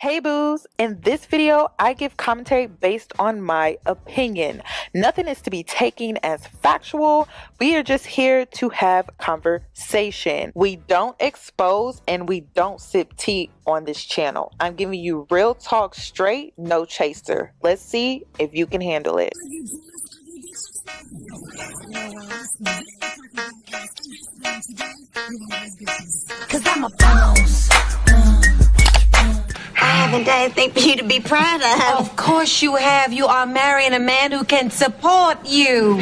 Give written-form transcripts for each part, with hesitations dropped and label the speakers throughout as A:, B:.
A: Hey boos, in this video, I give commentary based on my opinion. Nothing is to be taken as factual. We are just here to have conversation. We don't expose and we don't sip tea on this channel. I'm giving you real talk straight, no chaser. Let's see if you can handle it.
B: Cause I'm a boss. I haven't done anything for you to be proud of.
C: Of course you have. You are marrying a man who can support you.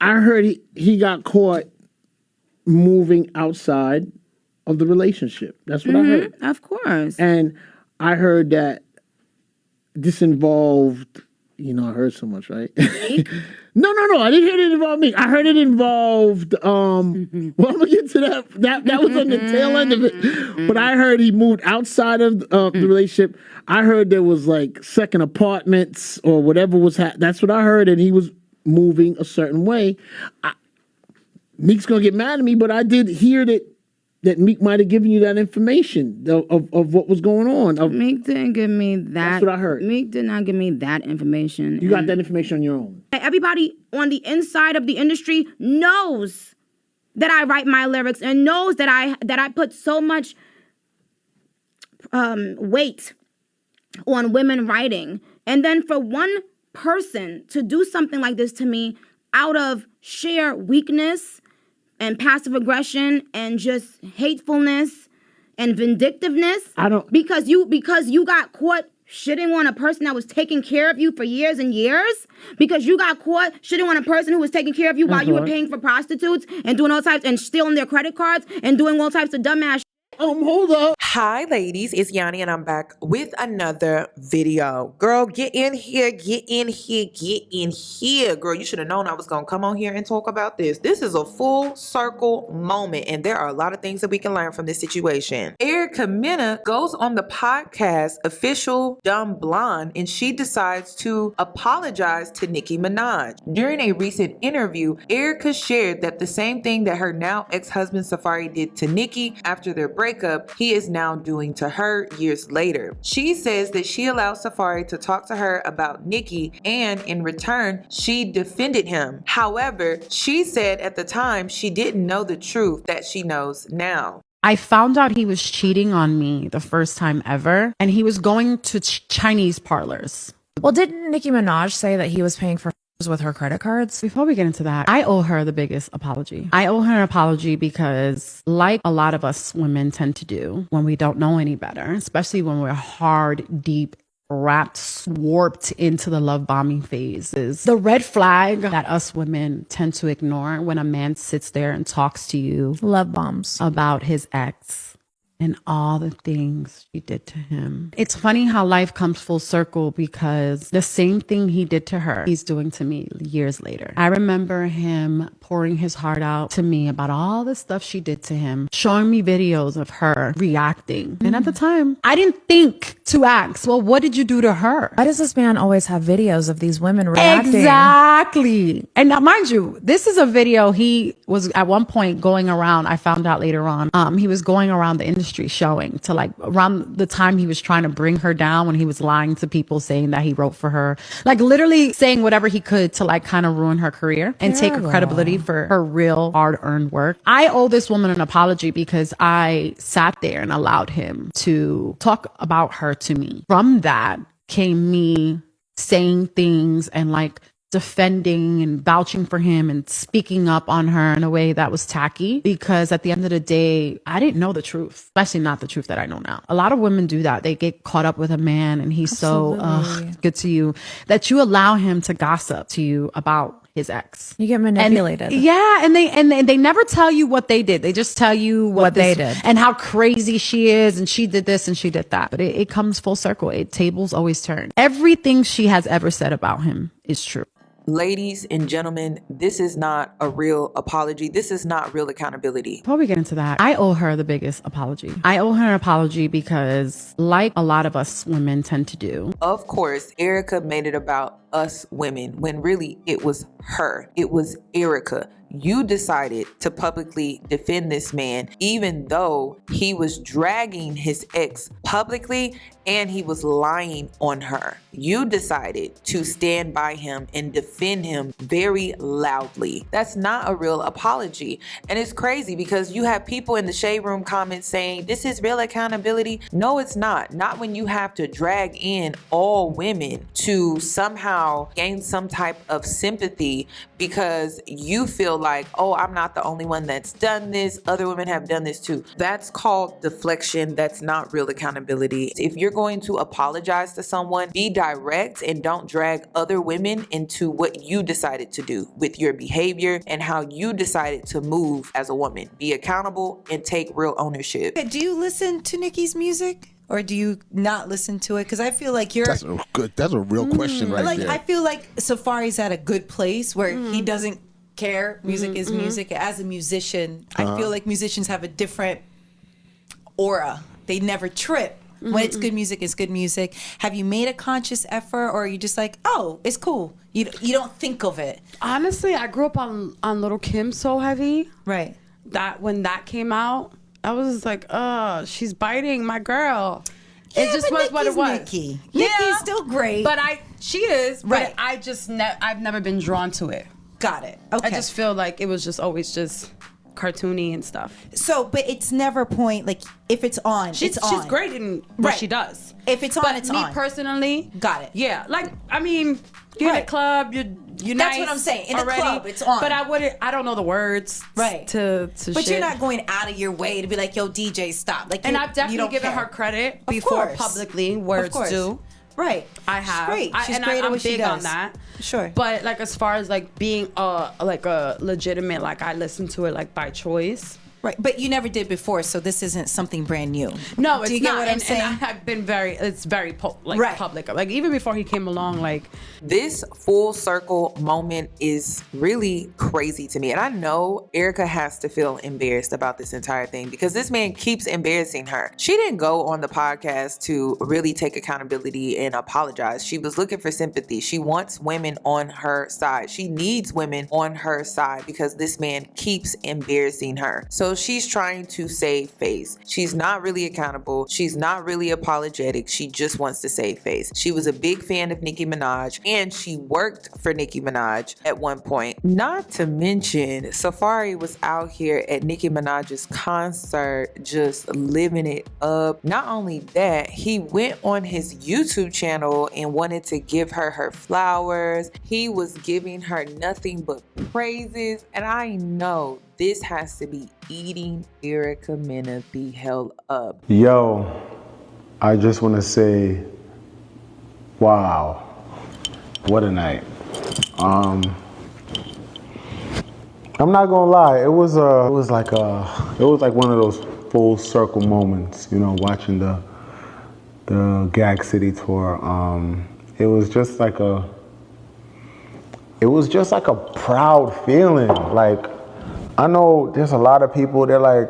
D: I heard he got caught moving outside of the relationship. That's what I heard.
E: Of course.
D: And I heard that this involved, I heard so much, right? No. I didn't hear it involve me. I heard it involved, well, I'm going to get to that. That was on the tail end of it. But I heard he moved outside of the relationship. I heard there was like second apartments or whatever was that's what I heard. And he was moving a certain way. Meek's going to get mad at me, but I did hear that Meek might have given you that information of what was going on.
E: Meek didn't give me that.
D: That's what I heard.
E: Meek did not give me that information.
D: You got that information on your own.
E: Everybody on the inside of the industry knows that I write my lyrics and knows that I put so much weight on women writing. And then for one person to do something like this to me out of sheer weakness and passive aggression and just hatefulness and vindictiveness. Because you got caught shitting on a person that was taking care of you for years and years. Because you got caught shitting on a person who was taking care of you while you were paying for prostitutes and doing all types and stealing their credit cards and doing all types of dumbass.
D: Hold up.
A: Hi ladies, it's Yoni and I'm back with another video. Girl, get in here. Girl, you should have known I was going to come on here and talk about this. This is a full circle moment and there are a lot of things that we can learn from this situation. Erica Mena goes on the podcast Official Dumb Blonde and she decides to apologize to Nicki Minaj. During a recent interview, Erica shared that the same thing that her now ex-husband Safaree did to Nicki after their breakup, he is now doing to her years later. She says that she allowed Safaree to talk to her about Nicki and in return, she defended him. However, she said at the time she didn't know the truth that she knows now.
F: I found out he was cheating on me the first time ever, and he was going to Chinese parlors.
G: Well, didn't Nicki Minaj say that he was paying for with her credit cards?
F: Before we get into that, I owe her the biggest apology. I owe her an apology because, like a lot of us women tend to do when we don't know any better, especially when we're hard, deep, wrapped, warped into the love bombing phase, is the red flag that us women tend to ignore when a man sits there and talks to you
G: Love bombs
F: about his ex and all the things she did to him. It's funny how life comes full circle because the same thing he did to her, he's doing to me years later. I remember him pouring his heart out to me about all the stuff she did to him, showing me videos of her reacting. And at the time, I didn't think to ask, well, what did you do to her?
G: Why does this man always have videos of these women reacting?
F: Exactly. And now, mind you, this is a video he was at one point going around. I found out later on, he was going around the industry showing to, like, around the time he was trying to bring her down, when he was lying to people saying that he wrote for her, like literally saying whatever he could to like kind of ruin her career and take her credibility for her real hard-earned work. I owe this woman an apology because I sat there and allowed him to talk about her to me. From that came me saying things and like defending and vouching for him and speaking up on her in a way that was tacky, because at the end of the day, I didn't know the truth, especially not the truth that I know now. A lot of women do that. They get caught up with a man and he's so good to you that you allow him to gossip to you about his ex.
G: You get manipulated.
F: And they never tell you what they did. They just tell you what
G: they did
F: and how crazy she is and she did this and she did that. But it comes full circle. Tables always turn. Everything she has ever said about him is true.
A: Ladies and gentlemen, this is not a real apology. This is not real accountability.
F: Before we get into that, I owe her the biggest apology. I owe her an apology because, like a lot of us women tend to do,
A: Of course, Erica made it about us women when really it was her. It was Erica. You decided to publicly defend this man, even though he was dragging his ex publicly and he was lying on her. You decided to stand by him and defend him very loudly. That's not a real apology. And it's crazy because you have people in the Shade Room comments saying, this is real accountability. No, it's not. Not when you have to drag in all women to somehow gain some type of sympathy because you feel like, oh, I'm not the only one that's done this. Other women have done this too. That's called deflection. That's not real accountability. If you're going to apologize to someone, be direct and don't drag other women into what you decided to do with your behavior and how you decided to move as a woman. Be accountable and take real ownership.
H: Do you listen to Nicki's music? Or do you not listen to it? Because I feel like
I: That's a real question right there.
H: I feel like Safaree's at a good place where he doesn't care. Music is music. As a musician, I feel like musicians have a different aura. They never trip. When it's good music, it's good music. Have you made a conscious effort, or are you just like, oh, it's cool? You don't think of it.
J: Honestly, I grew up on Little Kim so heavy.
H: Right.
J: That when that came out, I was like, she's biting my girl.
H: Yeah,
J: it just
H: but
J: was what it
H: Nicki's
J: was.
H: Nicki. Nicki's still great.
J: But she is.
H: Right.
J: But I just I've never been drawn to it.
H: Got it. Okay.
J: I just feel like it was just always just cartoony and stuff.
H: So, but it's never like if it's on, it's on.
J: She's great in what she does.
H: If it's on,
J: but
H: it's
J: me
H: on.
J: personally,
H: Got it.
J: Yeah, like I mean, you're in a club, you're
H: That's
J: nice
H: what I'm saying. In the
J: already,
H: club, it's on.
J: But I don't know the words,
H: Right.
J: To
H: But
J: shit.
H: you're not going out of your way to be like, yo, DJ, stop. Like,
J: And I've definitely given her credit before publicly, words due.
H: Right.
J: I have.
H: She's great. She's
J: and
H: great at
J: I'm
H: what she
J: big
H: does.
J: on that.
H: Sure.
J: But like as far as like being like a legitimate, like I listen to it like by choice.
H: Right. But you never did before, so this isn't something brand new.
J: No, it's
H: Do you get
J: not.
H: what I'm saying?
J: And I've been it's very
H: Right.
J: public. Like even before he came along, like
A: This full circle moment is really crazy to me. And I know Erica has to feel embarrassed about this entire thing because this man keeps embarrassing her. She didn't go on the podcast to really take accountability and apologize. She was looking for sympathy. She wants women on her side. She needs women on her side because this man keeps embarrassing her. So she's trying to save face. She's not really accountable. She's not really apologetic. She just wants to save face. She was a big fan of Nicki Minaj and she worked for Nicki Minaj at one point. Not to mention, Safaree was out here at Nicki Minaj's concert just living it up. Not only that, he went on his YouTube channel and wanted to give her flowers. He was giving her nothing but praises. And I know this has to be eating Erica Mena the hell up.
K: Yo, I just want to say, wow, what a night. I'm not gonna lie, it was like one of those full circle moments, you know, watching the Gag City tour. It was just like a proud feeling. Like, I know there's a lot of people, they're like,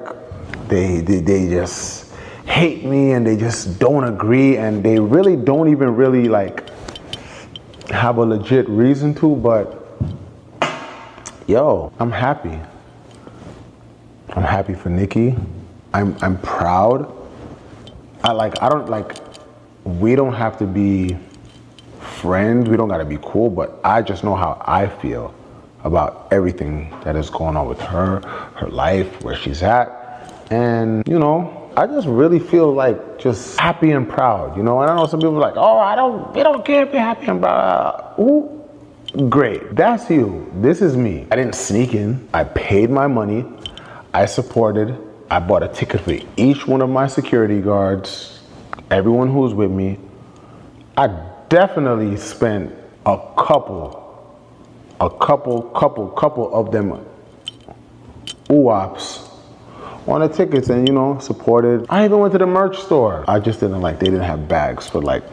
K: they just hate me and they just don't agree and they really don't even really like have a legit reason to, but yo, I'm happy. I'm happy for Nicki. I'm proud. We don't have to be friends, we don't gotta be cool, but I just know how I feel about everything that is going on with her life, where she's at. And, you know, I just really feel like just happy and proud, you know? And I know some people are like, oh, we don't care if you're happy and proud. Ooh, great, that's you. This is me. I didn't sneak in. I paid my money. I supported. I bought a ticket for each one of my security guards, everyone who was with me. I definitely spent a couple of them oops on the tickets and, you know, supported. I even went to the merch store. I just didn't like, they didn't have bags for like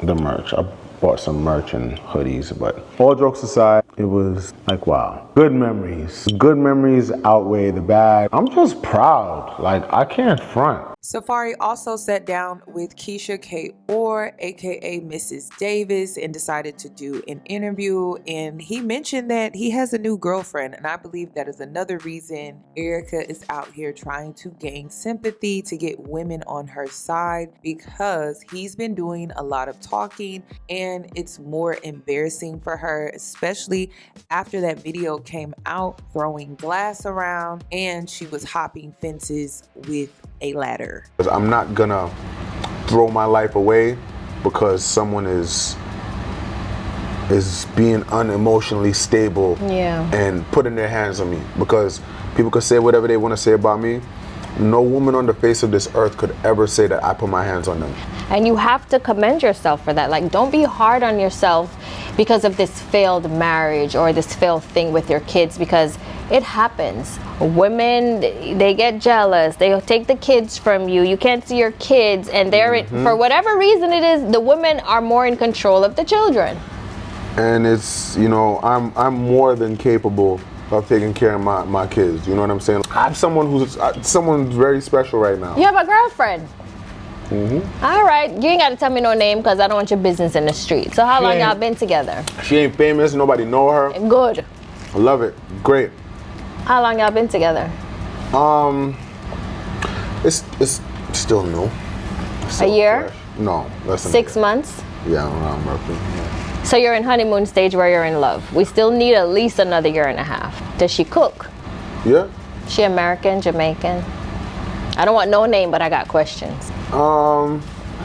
K: the merch. I bought some merch and hoodies, but all jokes aside, it was like, wow. Good memories. Good memories outweigh the bad. I'm just proud. Like, I can't front.
A: Safaree also sat down with Keisha K. Orr, aka Mrs. Davis, and decided to do an interview. And he mentioned that he has a new girlfriend, and I believe that is another reason Erica is out here trying to gain sympathy to get women on her side, because he's been doing a lot of talking, and it's more embarrassing for her, especially after that video came out throwing glass around and she was hopping fences with a ladder.
K: I'm not gonna throw my life away because someone is being unemotionally stable and putting their hands on me, because people could say whatever they want to say about me. No woman on the face of this earth could ever say that I put my hands on them.
L: And you have to commend yourself for that. Like, don't be hard on yourself because of this failed marriage or this failed thing with your kids, because it happens. Women, they get jealous. They take the kids from you. You can't see your kids, and they're for whatever reason it is, the women are more in control of the children.
K: And it's, you know, I'm more than capable of taking care of my kids. You know what I'm saying? I have someone very special right now.
L: You have a girlfriend. All right, you ain't got to tell me no name because I don't want your business in the street. So how long y'all been together?
K: She ain't famous. Nobody know her.
L: Good.
K: I love it. Great.
L: How long y'all been together?
K: It's still new.
L: A year?
K: Fresh. No, less than
L: 6 months?
K: Yeah, around roughly. Yeah.
L: So you're in honeymoon stage where you're in love. We still need at least another year and a half. Does she cook?
K: Yeah.
L: She American, Jamaican? I don't want no name, but I got questions.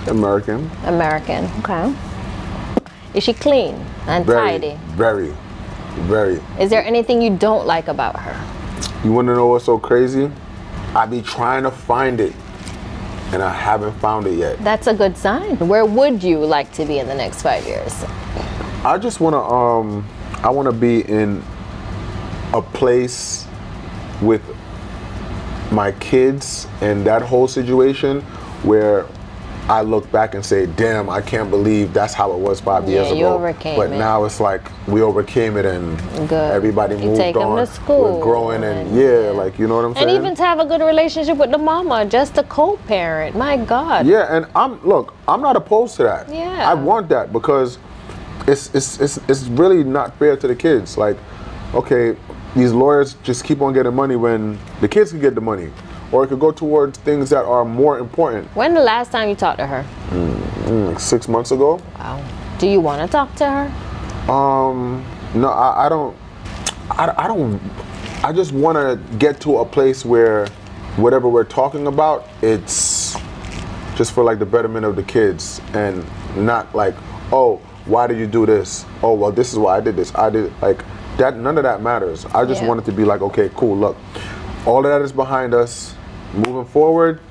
K: American.
L: American, okay. Is she clean and tidy?
K: Very.
L: Is there anything you don't like about her?
K: You want to know what's so crazy? I be trying to find it, and I haven't found it yet.
L: That's a good sign. Where would you like to be in the next 5 years?
K: I just want to, I want to be in a place with my kids and that whole situation where I look back and say, damn, I can't believe that's how it was 5 years ago.
L: You overcame
K: but
L: it.
K: Now it's like we overcame it, and everybody
L: You
K: moved
L: take
K: on.
L: them to school.
K: We're growing, and like, you know what I'm saying?
L: And even to have a good relationship with the mama, just a co-parent. My God.
K: Yeah, and I'm not opposed to that.
L: Yeah.
K: I want that because it's really not fair to the kids. Like, okay, these lawyers just keep on getting money when the kids can get the money. Or it could go towards things that are more important.
L: When the last time you talked to her?
K: 6 months ago.
L: Wow. Do you want to talk to her?
K: No, I don't. I just want to get to a place where whatever we're talking about, it's just for like the betterment of the kids, and not like, oh, why did you do this? Oh, well, this is why I did this. I did like that. None of that matters. I just want it to be like, okay, cool. Look, all of that is behind us. Moving forward,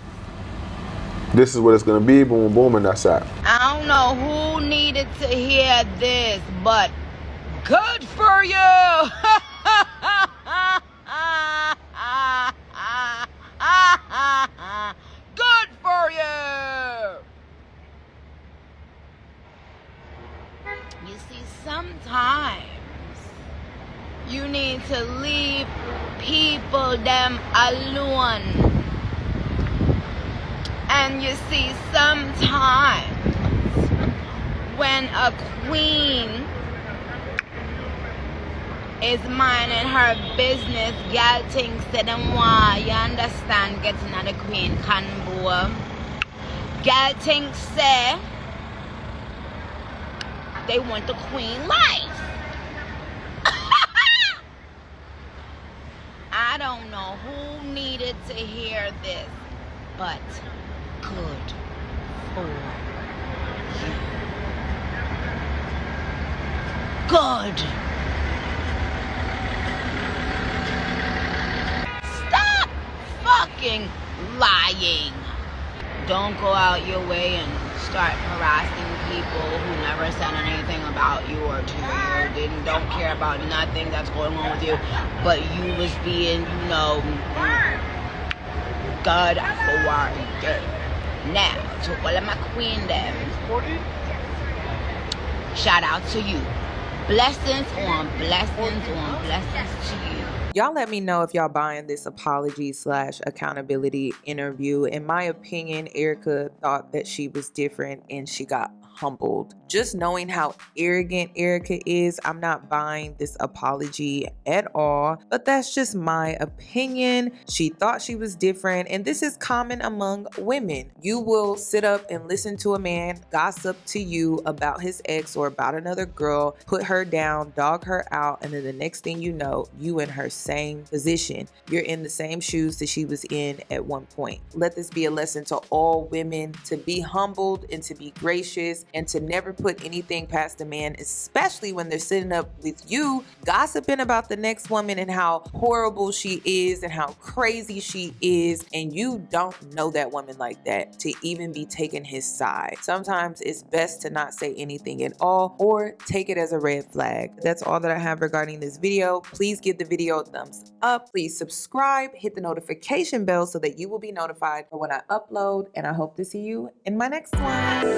K: this is what it's gonna be. Boom, boom, and that's that.
E: I don't know who needed to hear this, but good for you. Good for you. You see, sometimes you need to leave people them alone. And you see, sometimes when a queen is minding her business, girl thinks that them want, you understand, getting at the queen convo. Girl thinks say they want the queen life. I don't know who needed to hear this, but good for you. Good. Stop fucking lying. Don't go out your way and start harassing people who never said anything about you or to you, don't care about nothing that's going on with you, but you was being, you know, good for you. Now, to all of my queen them, shout out to you. Blessings on blessings on blessings to you.
A: Y'all let me know if y'all buying this apology / accountability interview. In my opinion, Erica thought that she was different and she got humbled. Just knowing how arrogant Erica is, I'm not buying this apology at all, but that's just my opinion. She thought she was different, and this is common among women. You will sit up and listen to a man gossip to you about his ex or about another girl, put her down, dog her out, and then the next thing you know, you in her same position. You're in the same shoes that she was in at one point. Let this be a lesson to all women to be humbled and to be gracious and to never put anything past a man, especially when they're sitting up with you gossiping about the next woman and how horrible she is and how crazy she is, and you don't know that woman like that to even be taking his side. Sometimes it's best to not say anything at all or take it as a red flag. That's all that I have regarding this video. Please give the video a thumbs up. Please subscribe, hit the notification bell so that you will be notified for when I upload, and I hope to see you in my next one.